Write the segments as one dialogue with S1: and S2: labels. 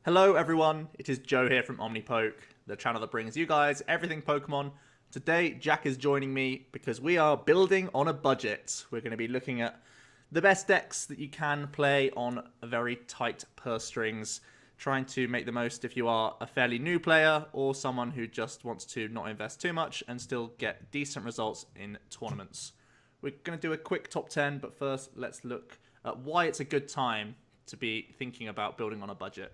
S1: Hello everyone, it is Joe here from OmniPoke, the channel that brings you guys everything Pokemon. Today, Jack is joining me because we are building on a budget. We're going to be looking at the best decks that you can play on a very tight purse strings, trying to make the most if you are a fairly new player or someone who just wants to not invest too much and still get decent results in tournaments. We're going to do a quick top 10, but first let's look at why it's a good time to be thinking about building on a budget.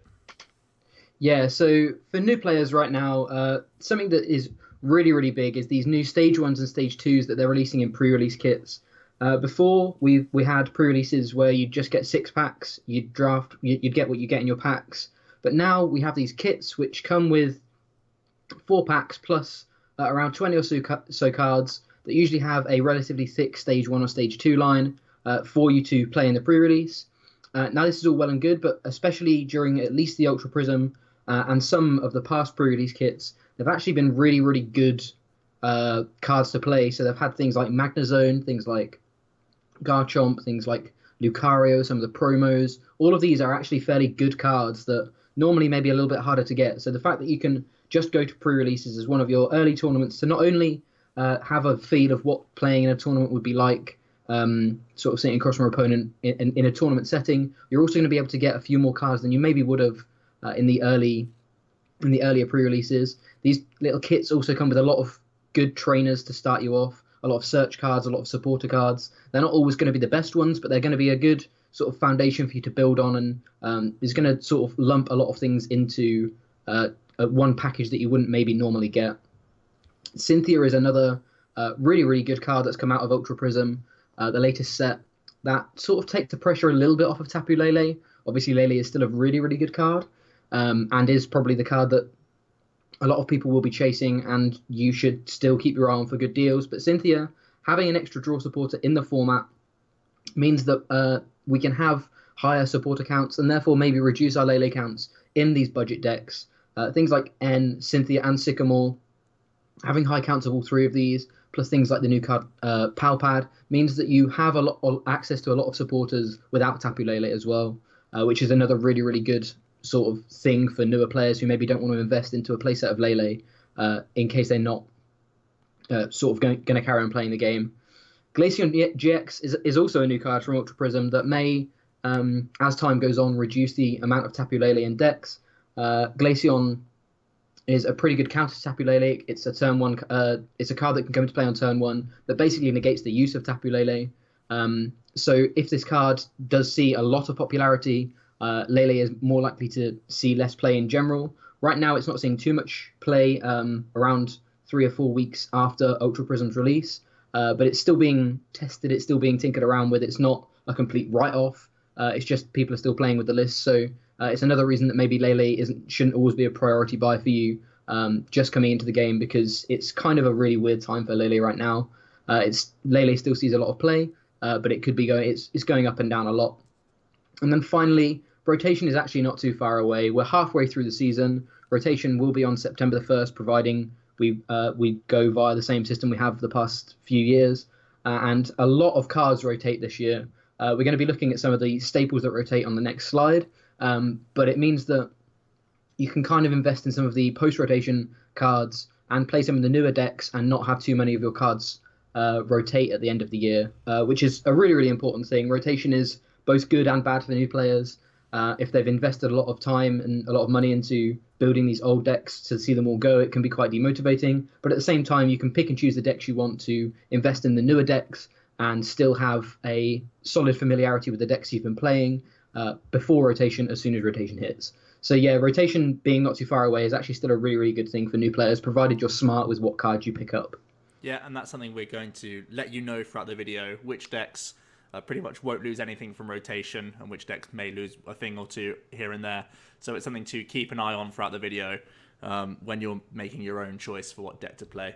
S2: Yeah, so for new players right now, something that is really big is these new stage ones and stage twos that they're releasing in pre-release kits. Before we had pre-releases where you'd just get 6 packs, you'd get what you get in your packs. But now we have these kits which come with 4 packs plus around 20 or so cards that usually have a relatively thick stage one or stage two line for you to play in the pre-release. Now this is all well and good, but especially during at least the Ultra Prism and some of the past pre-release kits, they've actually been really good cards to play. So they've had things like Magnezone, things like Garchomp, things like Lucario, some of the promos. All of these are actually fairly good cards that normally may be a little bit harder to get. So the fact that you can just go to pre-releases as one of your early tournaments to not only have a feel of what playing in a tournament would be like, sort of sitting across from your opponent in a tournament setting, you're also going to be able to get a few more cards than you maybe would have in the earlier pre-releases. These little kits also come with a lot of good trainers to start you off, a lot of search cards, a lot of supporter cards. They're not always going to be the best ones, but they're going to be a good sort of foundation for you to build on, and is going to sort of lump a lot of things into one package that you wouldn't maybe normally get. Cynthia is another really good card that's come out of Ultra Prism, the latest set, that sort of takes the pressure a little bit off of Tapu Lele. Obviously, Lele is still a really good card, and is probably the card that a lot of people will be chasing, and you should still keep your eye on for good deals. But Cynthia, having an extra draw supporter in the format means that we can have higher supporter counts and therefore maybe reduce our Lele counts in these budget decks. Things like N, Cynthia, and Sycamore, having high counts of all three of these, plus things like the new card Palpad, means that you have a lot of access to a lot of supporters without Tapu Lele as well, which is another really good sort of thing for newer players who maybe don't want to invest into a playset of Lele in case they're not sort of going to carry on playing the game. Glaceon GX is also a new card from Ultra Prism that may, as time goes on, reduce the amount of Tapu Lele in decks. Glaceon is a pretty good counter to Tapu Lele. It's a turn one. It's a card that can come into play on turn one that basically negates the use of Tapu Lele. So if this card does see a lot of popularity, Lele is more likely to see less play in general. Right now, it's not seeing too much play around 3 or 4 weeks after Ultra Prism's release, but it's still being tested. It's still being tinkered around with. It's not a complete write-off. It's just people are still playing with the list. So it's another reason that maybe Lele shouldn't always be a priority buy for you just coming into the game, because it's kind of a really weird time for Lele right now. Lele still sees a lot of play, but it could be it's going up and down a lot. And then finally, rotation is actually not too far away. We're halfway through the season. Rotation will be on September the 1st, providing we go via the same system we have the past few years. And a lot of cards rotate this year. We're going to be looking at some of the staples that rotate on the next slide. But it means that you can kind of invest in some of the post-rotation cards and play some of the newer decks and not have too many of your cards rotate at the end of the year, which is a really important thing. Rotation is both good and bad for the new players. If they've invested a lot of time and a lot of money into building these old decks to see them all go, it can be quite demotivating. But at the same time, you can pick and choose the decks you want to invest in the newer decks and still have a solid familiarity with the decks you've been playing before rotation, as soon as rotation hits. So yeah, rotation being not too far away is actually still a really good thing for new players, provided you're smart with what cards you pick up.
S1: Yeah, and that's something we're going to let you know throughout the video, which decks pretty much won't lose anything from rotation and which decks may lose a thing or two here and there. So it's something to keep an eye on throughout the video when you're making your own choice for what deck to play.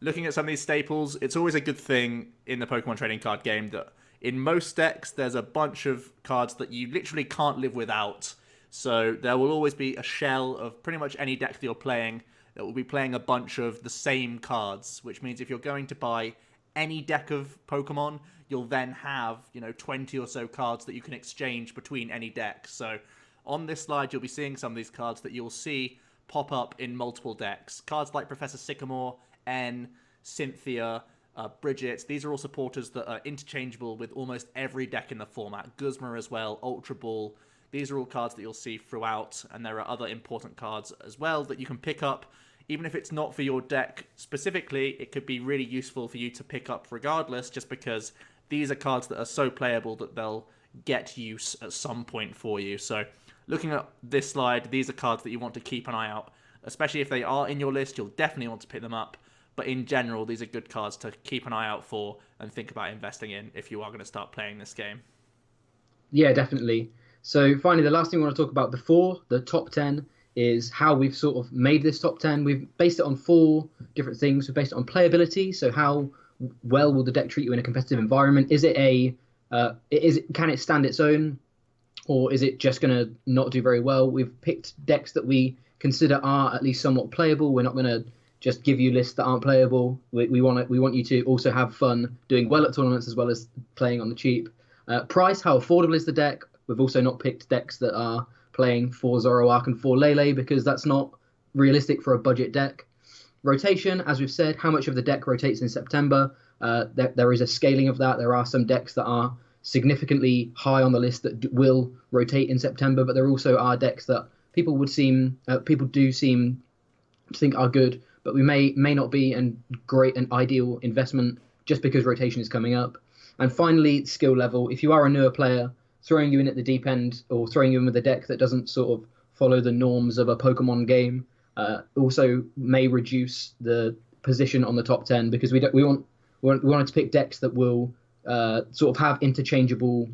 S1: Looking at some of these staples, it's always a good thing in the Pokemon trading card game that in most decks, there's a bunch of cards that you literally can't live without. So there will always be a shell of pretty much any deck that you're playing that will be playing a bunch of the same cards, which means if you're going to buy any deck of Pokemon, you'll then have, 20 or so cards that you can exchange between any deck. So On this slide, you'll be seeing some of these cards that you'll see pop up in multiple decks. Cards like Professor Sycamore, N, Cynthia, Bridget. These are all supporters that are interchangeable with almost every deck in the format. Guzma as well, Ultra Ball. These are all cards that you'll see throughout, and there are other important cards as well that you can pick up. Even if it's not for your deck specifically, it could be really useful for you to pick up regardless, just because these are cards that are so playable that they'll get use at some point for you. So looking at this slide, these are cards that you want to keep an eye out, especially if they are in your list. You'll definitely want to pick them up. But in general, these are good cards to keep an eye out for and think about investing in if you are going to start playing this game.
S2: Yeah, definitely. So finally, the last thing we want to talk about before the top 10 is how we've sort of made this top 10. We've based it on 4 different things. We've based it on playability. So how well will the deck treat you in a competitive environment? Is it can it stand its own, or is it just going to not do very well? We've picked decks that we consider are at least somewhat playable. We're not going to just give you lists that aren't playable. We want you to also have fun doing well at tournaments as well as playing on the cheap. Price, how affordable is the deck? We've also not picked decks that are playing 4 Zoroark and 4 Lele, because that's not realistic for a budget deck. Rotation, as we've said, how much of the deck rotates in September? There is a scaling of that. There are some decks that are significantly high on the list that will rotate in September, but there also are decks that people do seem to think are good, but we may not be an ideal investment just because rotation is coming up. And finally, skill level. If you are a newer player, throwing you in at the deep end or throwing you in with a deck that doesn't sort of follow the norms of a Pokemon game also may reduce the position on the top 10, because we wanted to pick decks that will sort of have interchangeable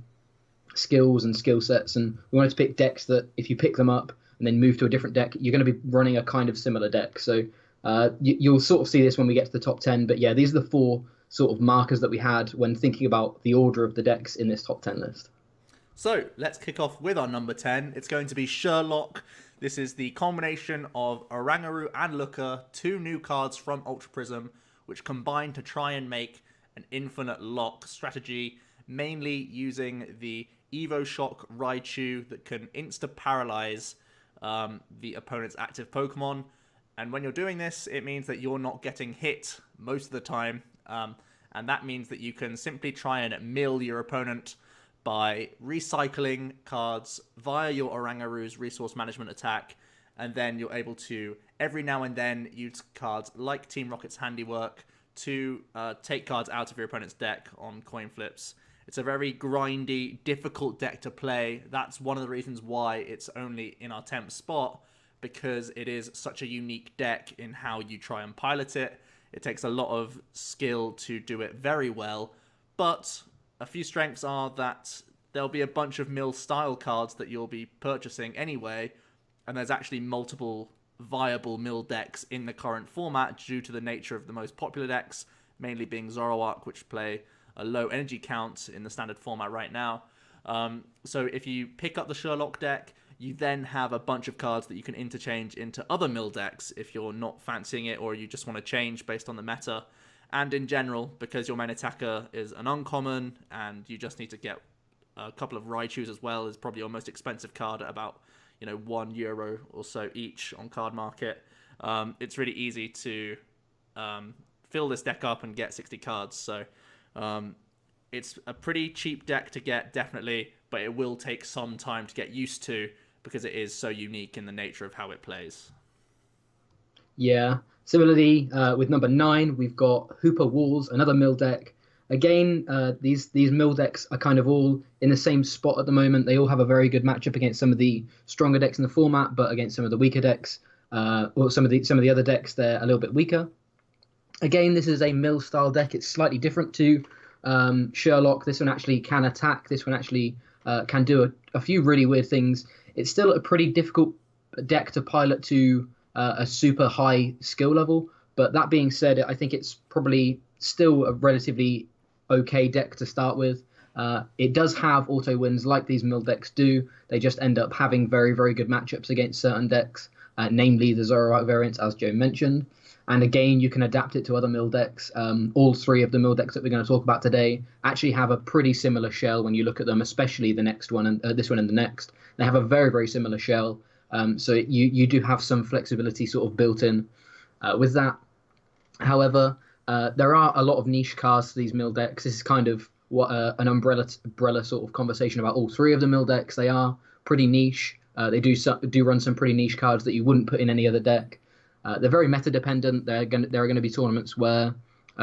S2: skills and skill sets, and we wanted to pick decks that if you pick them up and then move to a different deck, you're going to be running a kind of similar deck. So you'll sort of see this when we get to the top 10. But yeah, these are the 4 sort of markers that we had when thinking about the order of the decks in this top 10 list.
S1: So let's kick off with our number 10. It's going to be Sherlock. This is the combination of Oranguru and Luca, 2 new cards from Ultra Prism, which combine to try and make an infinite lock strategy, mainly using the Evo Shock Raichu that can insta-paralyze the opponent's active Pokemon. And when you're doing this, it means that you're not getting hit most of the time. And that means that you can simply try and mill your opponent by recycling cards via your Oranguru's resource management attack. And then you're able to, every now and then, use cards like Team Rocket's Handiwork to take cards out of your opponent's deck on coin flips. It's a very grindy, difficult deck to play. That's one of the reasons why it's only in our 10th spot, because it is such a unique deck in how you try and pilot it. It takes a lot of skill to do it very well, but a few strengths are that there'll be a bunch of mill style cards that you'll be purchasing anyway, and there's actually multiple viable mill decks in the current format due to the nature of the most popular decks, mainly being Zoroark, which play a low energy count in the standard format right now. So if you pick up the Sherlock deck, you then have a bunch of cards that you can interchange into other mill decks if you're not fancying it or you just want to change based on the meta. And in general, because your main attacker is an uncommon and you just need to get a couple of Raichus as well, is probably your most expensive card at about €1 or so each on card market. It's really easy to fill this deck up and get 60 cards. So it's a pretty cheap deck to get, definitely, but it will take some time to get used to because it is so unique in the nature of how it plays.
S2: Yeah. Similarly, with number 9, we've got HOOPA Walls, another mill deck. Again, these mill decks are kind of all in the same spot at the moment. They all have a very good matchup against some of the stronger decks in the format, but against some of the weaker decks, or some of the other decks, they're a little bit weaker. Again, this is a mill style deck. It's slightly different to Sherlock. This one actually can attack. This one actually can do a few really weird things. It's still a pretty difficult deck to pilot to a super high skill level. But that being said, I think it's probably still a relatively okay deck to start with. It does have auto wins like these mill decks do. They just end up having very, very good matchups against certain decks. namely the Zoroark variants, as Joe mentioned. And again, you can adapt it to other mill decks. All three of the mill decks that we're going to talk about today actually have a pretty similar shell when you look at them, especially the next one and this one and the next. They have a very, very similar shell. So you do have some flexibility sort of built in with that. However, there are a lot of niche cards to these mill decks. This is kind of what an umbrella sort of conversation about all three of the mill decks. They are pretty niche. They do run some pretty niche cards that you wouldn't put in any other deck. They're very meta dependent. There are going to be tournaments where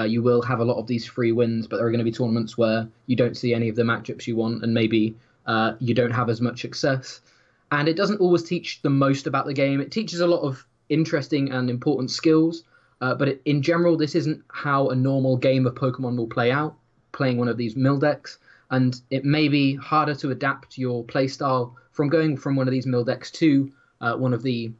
S2: you will have a lot of these free wins, but there are going to be tournaments where you don't see any of the matchups you want, and maybe you don't have as much success. And it doesn't always teach the most about the game. It teaches a lot of interesting and important skills, but in general, this isn't how a normal game of Pokemon will play out, playing one of these mill decks. And it may be harder to adapt your playstyle from going from one of these mill decks to one of the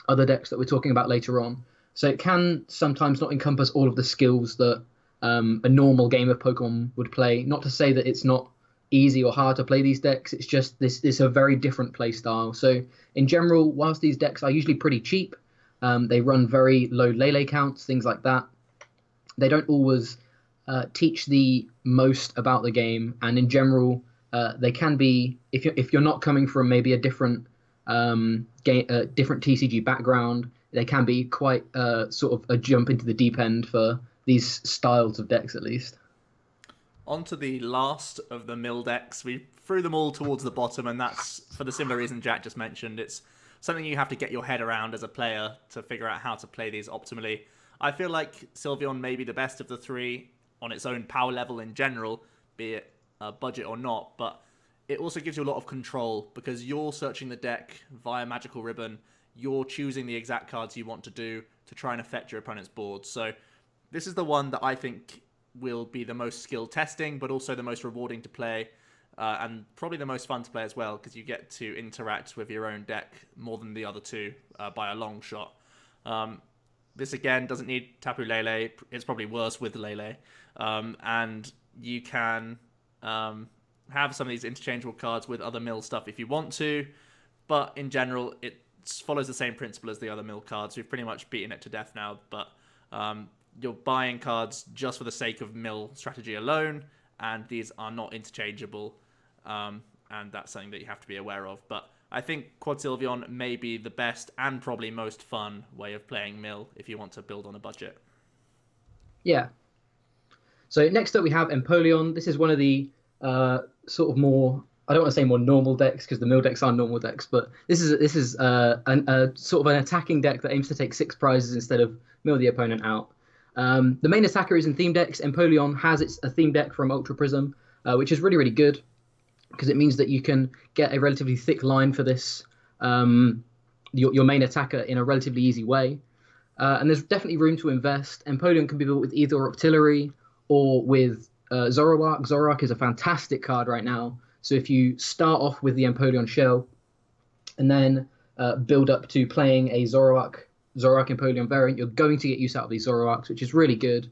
S2: other decks that we're talking about later on. So it can sometimes not encompass all of the skills that a normal game of Pokemon would play. Not to say that it's not easy or hard to play these decks. It's just this is a very different play style. So in general, whilst these decks are usually pretty cheap, they run very low Lele counts, things like that. They don't always teach the most about the game, and in general, they can be if you're not coming from maybe a different different TCG background, they can be quite sort of a jump into the deep end for these styles of decks, at least.
S1: On to the last of the mill decks. We threw them all towards the bottom, and that's for the similar reason Jack just mentioned. It's something you have to get your head around as a player to figure out how to play these optimally. I feel like SYLVEON may be the best of the three on its own power level in general, be it budget or not, but it also gives you a lot of control because you're searching the deck via Magical Ribbon. You're choosing the exact cards you want to do to try and affect your opponent's board. So this is the one that I think will be the most skill testing, but also the most rewarding to play, and probably the most fun to play as well, because you get to interact with your own deck more than the other two by a long shot. This again doesn't need Tapu Lele. It's probably worse with Lele. And you can have some of these interchangeable cards with other mill stuff if you want to, but in general, it follows the same principle as the other mill cards. We've pretty much beaten it to death now, but you're buying cards just for the sake of mill strategy alone, and these are not interchangeable, and that's something that you have to be aware of. But I think Quad SYLVEON may be the best and probably most fun way of playing mill if you want to build on a budget.
S2: Yeah. So next up we have Empoleon. This is one of the sort of more, I don't want to say more normal decks because the mill decks are normal decks, but this is a sort of an attacking deck that aims to take 6 prizes instead of mill the opponent out. The main attacker is in theme decks. Empoleon has a theme deck from Ultra Prism, which is really, really good because it means that you can get a relatively thick line for this your main attacker in a relatively easy way. And there's definitely room to invest. Empoleon can be built with either Octillery or with Zoroark. Zoroark is a fantastic card right now. So if you start off with the Empoleon shell and then build up to playing a Zoroark Empoleon variant, you're going to get use out of these Zoroarks, which is really good.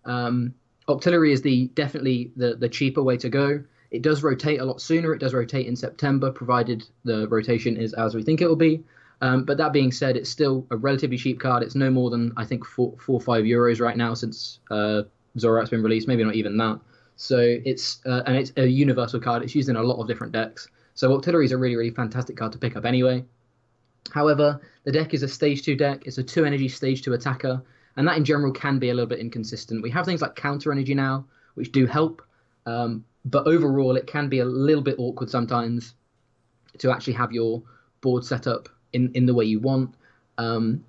S2: Octillery is definitely the cheaper way to go. It does rotate a lot sooner. It does rotate in September, provided the rotation is as we think it will be. But that being said, it's still a relatively cheap card. It's no more than, I think, 4 or 5 euros right now since Zoroark's been released. Maybe not even that. So it's a universal card. It's used in a lot of different decks. So Octillery is a really, really fantastic card to pick up anyway. However, the deck is a stage 2 deck. It's a 2 energy stage 2 attacker. And that in general can be a little bit inconsistent. We have things like counter energy now, which do help. But overall, it can be a little bit awkward sometimes to actually have your board set up in the way you want.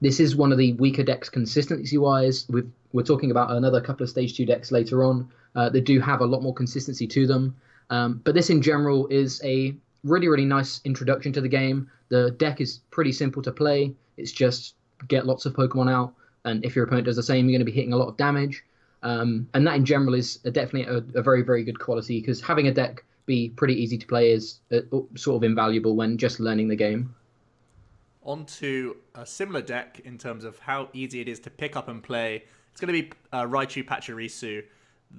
S2: This is one of the weaker decks consistency-wise. We're talking about another couple of Stage 2 decks later on that do have a lot more consistency to them. But this in general is a really, really nice introduction to the game. The deck is pretty simple to play. It's just get lots of Pokemon out, and if your opponent does the same, you're going to be hitting a lot of damage. And that in general is definitely a very, very good quality, because having a deck be pretty easy to play is sort of invaluable when just learning the game.
S1: On to a similar deck in terms of how easy it is to pick up and play. It's going to be RAICHU PACHIRISU.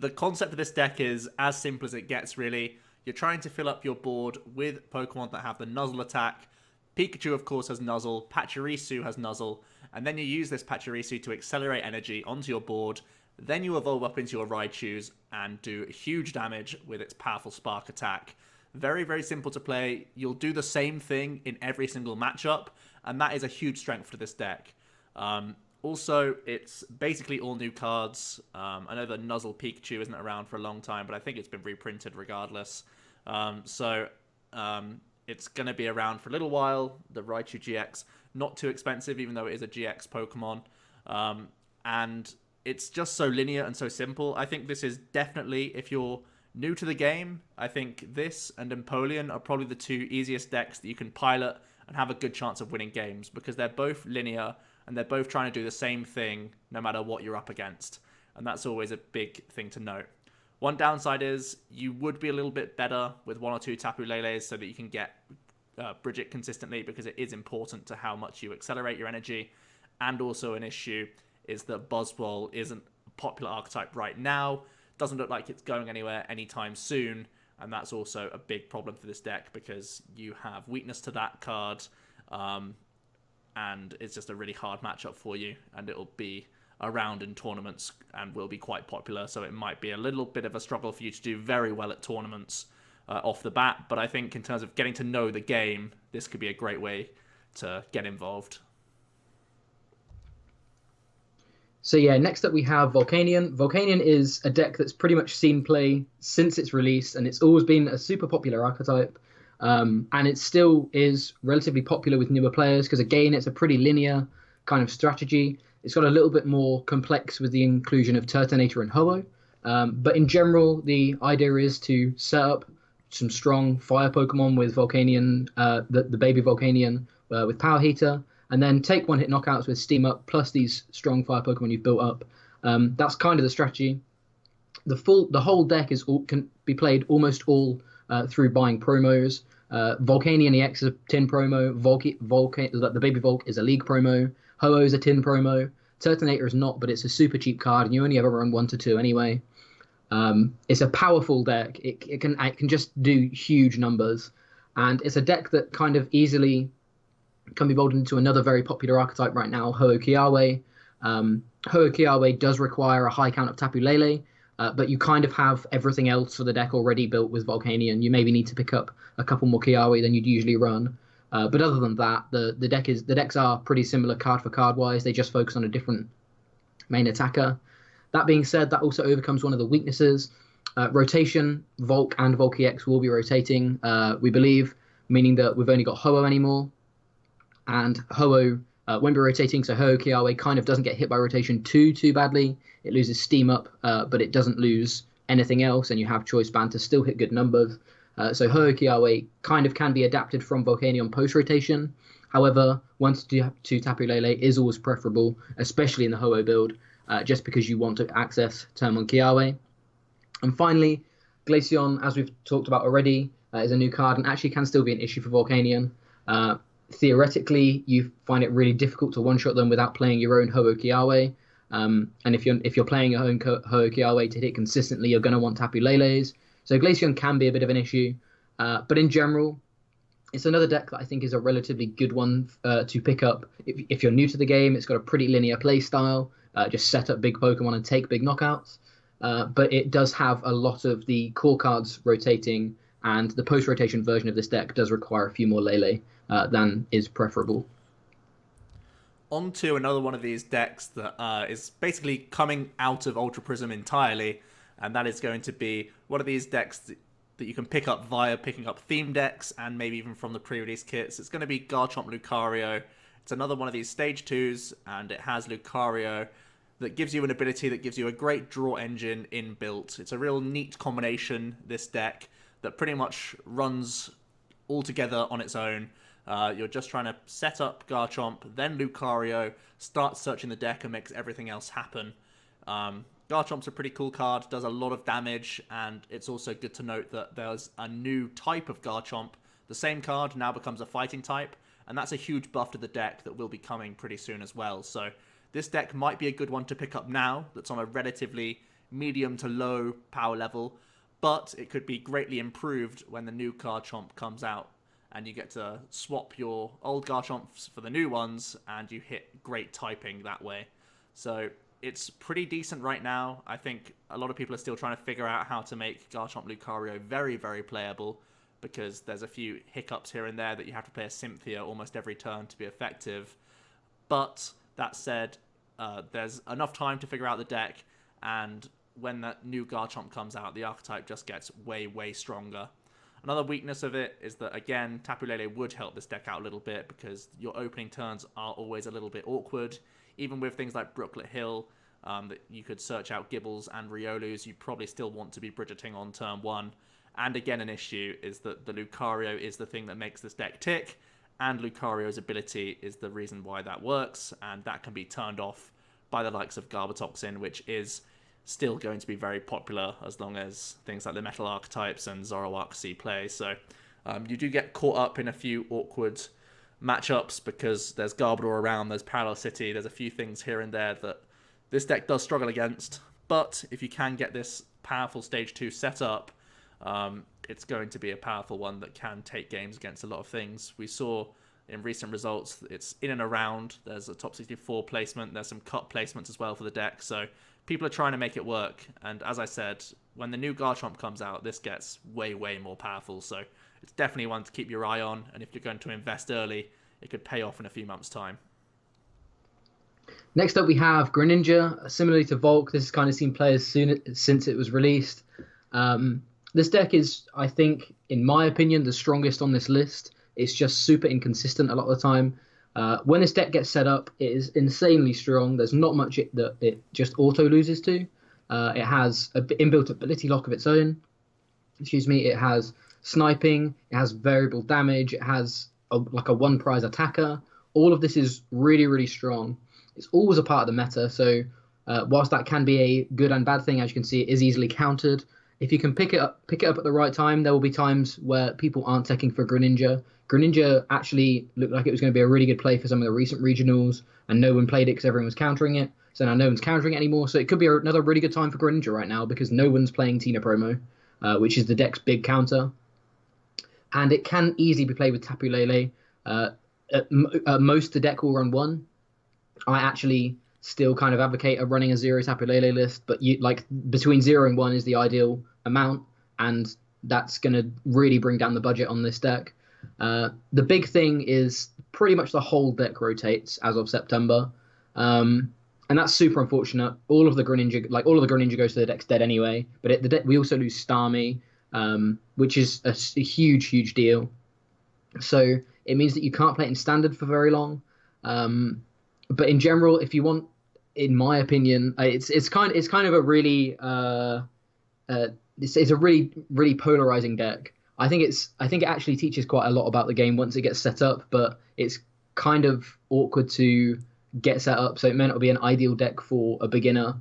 S1: The concept of this deck is as simple as it gets, really. You're trying to fill up your board with Pokemon that have the Nuzzle attack. Pikachu, of course, has Nuzzle. Pachirisu has Nuzzle. And then you use this Pachirisu to accelerate energy onto your board. Then you evolve up into your Raichus and do huge damage with its powerful Spark attack. Very, very simple to play. You'll do the same thing in every single matchup, and that is a huge strength to this deck. Also, it's basically all new cards. I know the Nuzzle Pikachu isn't around for a long time, but I think it's been reprinted regardless. It's going to be around for a little while. The Raichu GX, not too expensive, even though it is a GX Pokemon. And it's just so linear and so simple. I think this is definitely, if you're new to the game, I think this and EMPOLEON are probably the two easiest decks that you can pilot and have a good chance of winning games, because they're both linear and they're both trying to do the same thing no matter what you're up against. And that's always a big thing to note. One downside is you would be a little bit better with one or two Tapu Leles so that you can get Bridget consistently, because it is important to how much you accelerate your energy. And also an issue is that BUZZWOLE isn't a popular archetype right now. Doesn't look like it's going anywhere anytime soon. And that's also a big problem for this deck, because you have weakness to that card. And it's just a really hard matchup for you. And it'll be around in tournaments and will be quite popular. So it might be a little bit of a struggle for you to do very well at tournaments off the bat. But I think in terms of getting to know the game, this could be a great way to get involved.
S2: So yeah, next up we have Volcanion. Volcanion is a deck that's pretty much seen play since its release, and it's always been a super popular archetype. And it still is relatively popular with newer players, because again, it's a pretty linear kind of strategy. It's got a little bit more complex with the inclusion of Turtonator and Ho-Oh. But in general, the idea is to set up some strong fire Pokemon with Volcanion, the baby Volcanion with Power Heater, and then take one-hit knockouts with Steam Up, plus these strong fire Pokemon you've built up. That's kind of the strategy. The whole deck can be played almost all through buying promos. Volcanion EX is a tin promo. The baby Volk is a league promo. Ho-Oh is a tin promo. Turtonator is not, but it's a super cheap card, and you only ever run 1 to 2 anyway. It's a powerful deck. It can just do huge numbers, and it's a deck that kind of easily can be molded into another very popular archetype right now, Ho-Oh Kiawe. Ho-Oh Kiawe does require a high count of Tapu Lele, but you kind of have everything else for the deck already built with Volcanion. You maybe need to pick up a couple more Kiawe than you'd usually run. But other than that, the decks are pretty similar card for card wise. They just focus on a different main attacker. That being said, that also overcomes one of the weaknesses. Rotation, Volk and Volk EX will be rotating, we believe, meaning that we've only got Ho-Oh anymore. And Ho-Oh won't be rotating, so Ho-Oh Kiawe kind of doesn't get hit by rotation too badly. It loses Steam Up, but it doesn't lose anything else, and you have Choice Band to still hit good numbers. So Ho-Oh Kiawe kind of can be adapted from Volcanion post-rotation. However, 1 to 2 Tapu Lele is always preferable, especially in the Ho-Oh build, just because you want to access turn 1 Kiawe. And finally, Glaceon, as we've talked about already, is a new card and actually can still be an issue for Volcanion. Theoretically, you find it really difficult to one-shot them without playing your own Ho-Oh Kiawe. And if you're playing your own Ho-Oh Kiawe to hit consistently, you're going to want Tapu Leles. So Glaceon can be a bit of an issue. But in general, it's another deck that I think is a relatively good one to pick up. If you're new to the game, it's got a pretty linear play style. Just set up big Pokemon and take big knockouts. But it does have a lot of the core cards rotating, and the post-rotation version of this deck does require a few more Lele than is preferable.
S1: On to another one of these decks that is basically coming out of Ultra Prism entirely, and that is going to be one of these decks that you can pick up via picking up theme decks and maybe even from the pre-release kits. It's going to be Garchomp Lucario. It's another one of these stage 2s, and it has Lucario that gives you an ability that gives you a great draw engine inbuilt. It's a real neat combination, this deck, that pretty much runs all together on its own. You're just trying to set up Garchomp, then Lucario, start searching the deck and makes everything else happen. Garchomp's a pretty cool card, does a lot of damage, and it's also good to note that there's a new type of Garchomp. The same card now becomes a fighting type, and that's a huge buff to the deck that will be coming pretty soon as well. So this deck might be a good one to pick up now, that's on a relatively medium to low power level, but it could be greatly improved when the new Garchomp comes out. and you get to swap your old Garchomps for the new ones, and you hit great typing that way. So it's pretty decent right now. I think a lot of people are still trying to figure out how to make Garchomp Lucario very, very playable, because there's a few hiccups here and there that you have to play a Cynthia almost every turn to be effective. But that said, there's enough time to figure out the deck, and when that new Garchomp comes out, the archetype just gets way, way stronger. Another weakness of it is that, again, Tapu Lele would help this deck out a little bit, because your opening turns are always a little bit awkward. Even with things like Brooklet Hill, that you could search out Gibbles and Riolus, you probably still want to be Bridgeting on turn 1. And again, an issue is that the Lucario is the thing that makes this deck tick, and Lucario's ability is the reason why that works, and that can be turned off by the likes of Garbotoxin, which is still going to be very popular as long as things like the Metal Archetypes and Zoroark see play. So you do get caught up in a few awkward matchups because there's Garbodor around, there's Parallel City, there's a few things here and there that this deck does struggle against. But if you can get this powerful Stage 2 set up, it's going to be a powerful one that can take games against a lot of things. We saw in recent results, it's in and around. There's a top 64 placement. There's some cut placements as well for the deck. So people are trying to make it work. And as I said, when the new Garchomp comes out, this gets way, way more powerful. So it's definitely one to keep your eye on. And if you're going to invest early, it could pay off in a few months' time.
S2: Next up, we have Greninja. Similarly to Volk, this has kind of seen players since it was released. This deck is, I think, in my opinion, the strongest on this list. It's just super inconsistent a lot of the time. When this deck gets set up, it is insanely strong. There's not much that it just auto loses to. It has an inbuilt ability lock of its own. It has sniping. It has variable damage. It has like a one prize attacker. All of this is really, really strong. It's always a part of the meta. So whilst that can be a good and bad thing, as you can see, it is easily countered. If you can pick it up at the right time, there will be times where people aren't teching for Greninja. Greninja actually looked like it was going to be a really good play for some of the recent regionals, and no one played it because everyone was countering it. So now no one's countering it anymore. So it could be another really good time for Greninja right now because no one's playing Tina Promo, which is the deck's big counter. And it can easily be played with Tapu Lele. At most, the deck will run 1. I actually still kind of advocate of running a 0 Tapu Lele list, but between 0 and 1 is the ideal amount, and that's going to really bring down the budget on this deck. The big thing is pretty much the whole deck rotates as of September, and that's super unfortunate. All of the Greninja goes to the deck's dead anyway, but we also lose Starmie, which is a huge, huge deal. So it means that you can't play it in Standard for very long. But in general, if you want, in my opinion, it's kind of a really it's a really, really polarizing deck. I think it actually teaches quite a lot about the game once it gets set up, but it's kind of awkward to get set up. So it may not be an ideal deck for a beginner,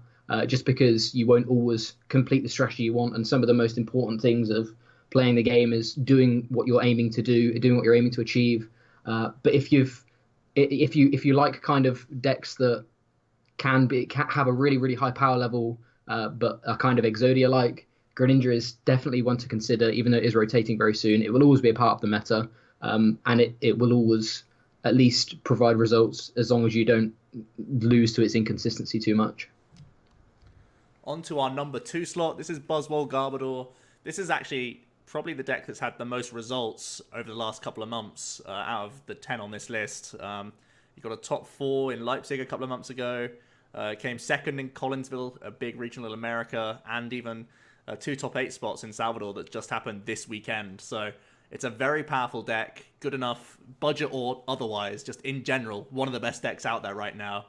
S2: just because you won't always complete the strategy you want. And some of the most important things of playing the game is doing what you're aiming to do, doing what you're aiming to achieve. But if you like kind of decks that can have a really, really high power level, but are kind of Exodia-like, Greninja is definitely one to consider, even though it is rotating very soon. It will always be a part of the meta, and it will always at least provide results as long as you don't lose to its inconsistency too much.
S1: On to our number 2 slot. This is BUZZWOLE Garbodor. This is actually probably the deck that's had the most results over the last couple of months out of the 10 on this list. You got a top 4 in Leipzig a couple of months ago. Came second in Collinsville, a big regional in America, and even 2 top 8 spots in Salvador that just happened this weekend. So it's a very powerful deck, good enough, budget or otherwise, just in general, one of the best decks out there right now.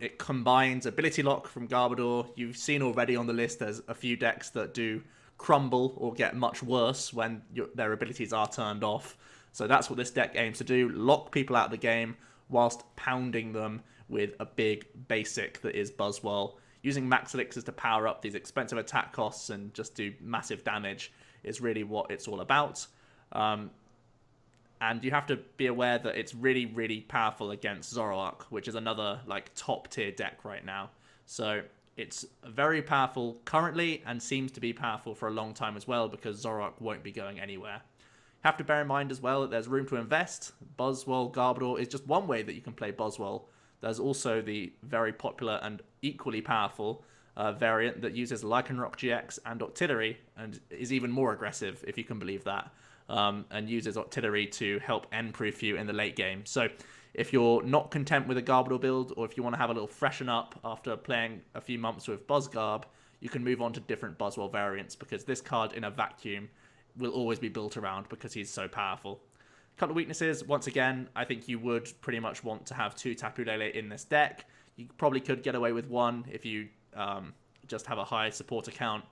S1: It combines Ability Lock from Garbodor. You've seen already on the list there's a few decks that do crumble or get much worse when their abilities are turned off. So that's what this deck aims to do, lock people out of the game whilst pounding them with a big basic that is BUZZWOLE. Using max elixirs to power up these expensive attack costs and just do massive damage is really what it's all about. And you have to be aware that it's really, really powerful against Zoroark, which is another top tier deck right now. So it's very powerful currently and seems to be powerful for a long time as well because Zoroark won't be going anywhere. Have to bear in mind as well that there's room to invest. BUZZWOLE Garbodor is just one way that you can play BUZZWOLE. There's also the very popular and equally powerful variant that uses Lycanroc GX and Octillery, and is even more aggressive, if you can believe that, and uses Octillery to help end-proof you in the late game. So if you're not content with a Garbodor build, or if you want to have a little freshen up after playing a few months with BuzzGarb, you can move on to different BUZZWOLE variants, because this card in a vacuum will always be built around because he's so powerful. Couple of weaknesses. Once again, I think you would pretty much want to have 2 Tapu Lele in this deck. You probably could get away with 1 if you just have a high support account,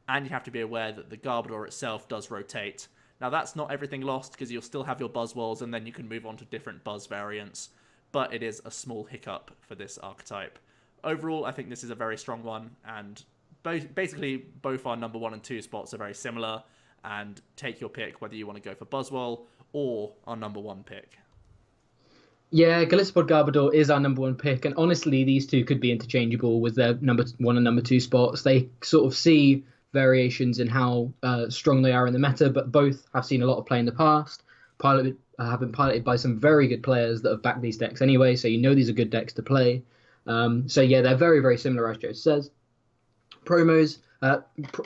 S1: and you have to be aware that the Garbodor itself does rotate. Now that's not everything lost, because you'll still have your BuzzWoles, and then you can move on to different Buzz variants, but it is a small hiccup for this archetype. Overall, I think this is a very strong one, and basically both our number 1 and 2 spots are very similar, and take your pick whether you want to go for BuzzWole or our number 1 pick.
S2: Yeah, GOLISOPOD Garbodor is our number 1 pick, and honestly, these two could be interchangeable with their number 1 and number 2 spots. They sort of see variations in how strong they are in the meta, but both have seen a lot of play in the past. Have been piloted by some very good players that have backed these decks anyway, so you know these are good decks to play. So yeah, they're very, very similar, as Joe says. Promos,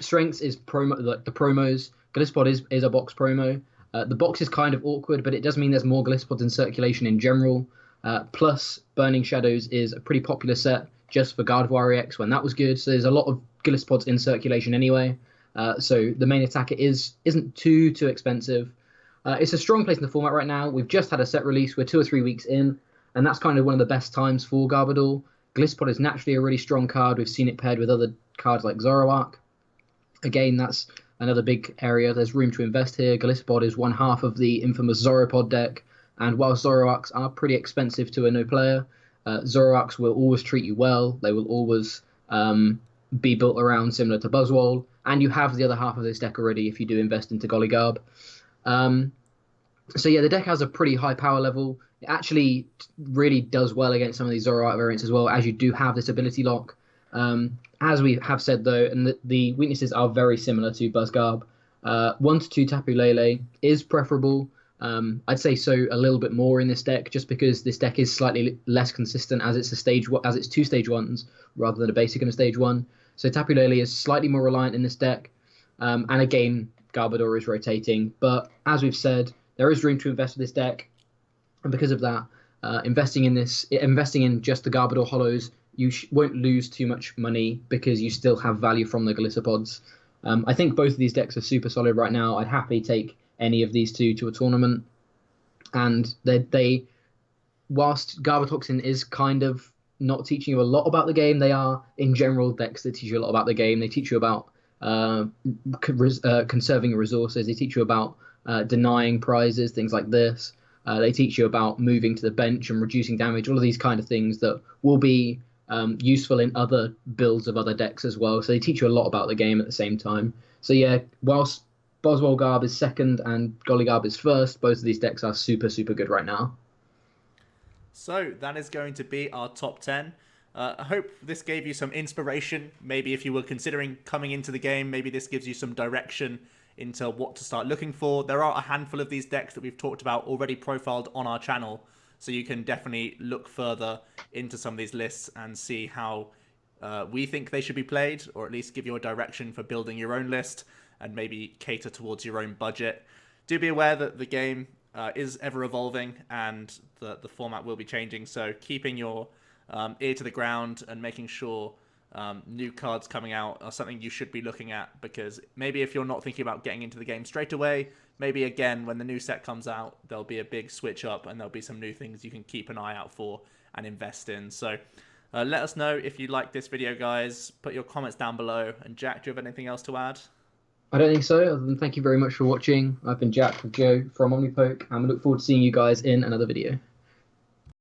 S2: strengths is promo, like the promos. GOLISOPOD is a box promo. The box is kind of awkward, but it does mean there's more GOLISOPODs in circulation in general. Plus, Burning Shadows is a pretty popular set just for Gardevoir EX when that was good. So there's a lot of GOLISOPODs in circulation anyway. So the main attacker isn't too expensive. It's a strong place in the format right now. We've just had a set release. We're 2 or 3 weeks in, and that's kind of one of the best times for Garbodor. GOLISOPOD is naturally a really strong card. We've seen it paired with other cards like Zoroark. Again, that's another big area. There's room to invest here. GOLISOPOD is one half of the infamous Zoropod deck, and while Zoroarks are pretty expensive to a no player, Zoroarks will always treat you well. They will always be built around similar to BuzzWole, and you have the other half of this deck already if you do invest into Goligab. So yeah, the deck has a pretty high power level. It actually really does well against some of these Zoroark variants as well, as you do have this ability lock. As we have said, though, and the weaknesses are very similar to BuzzGarb. 1 to 2 Tapu Lele is preferable. I'd say so a little bit more in this deck, just because this deck is slightly less consistent as it's 2 stage 1s rather than a basic and a stage 1. So Tapu Lele is slightly more reliant in this deck. And again, Garbodor is rotating. But as we've said, there is room to invest in this deck. And because of that, investing in just the Garbodor holos, you won't lose too much money because you still have value from the GOLISOPODs. I think both of these decks are super solid right now. I'd happily take any of these two to a tournament. And whilst Garbotoxin is kind of not teaching you a lot about the game, they are, in general, decks that teach you a lot about the game. They teach you about conserving your resources. They teach you about denying prizes, things like this. They teach you about moving to the bench and reducing damage, all of these kind of things that will be useful in other builds of other decks as well. So they teach you a lot about the game at the same time. So yeah, whilst BuzzWole Garb is second and Goligab is first, both of these decks are super good right now.
S1: So that is going to be our top 10. I hope this gave you some inspiration. Maybe if you were considering coming into the game, maybe this gives you some direction into what to start looking for. There are a handful of these decks that we've talked about already profiled on our channel, so you can definitely look further into some of these lists and see how we think they should be played, or at least give you a direction for building your own list and maybe cater towards your own budget. Do be aware that the game is ever evolving and the format will be changing, so keeping your ear to the ground and making sure new cards coming out are something you should be looking at, because maybe if you're not thinking about getting into the game straight away, maybe again when the new set comes out there'll be a big switch up and there'll be some new things you can keep an eye out for and invest in. So let us know if you like this video, guys. Put your comments down below. And Jack, do you have anything else to add?
S2: I don't think so, other than thank you very much for watching. I've been Jack with Joe from OmniPoke, and we look forward to seeing you guys in another video.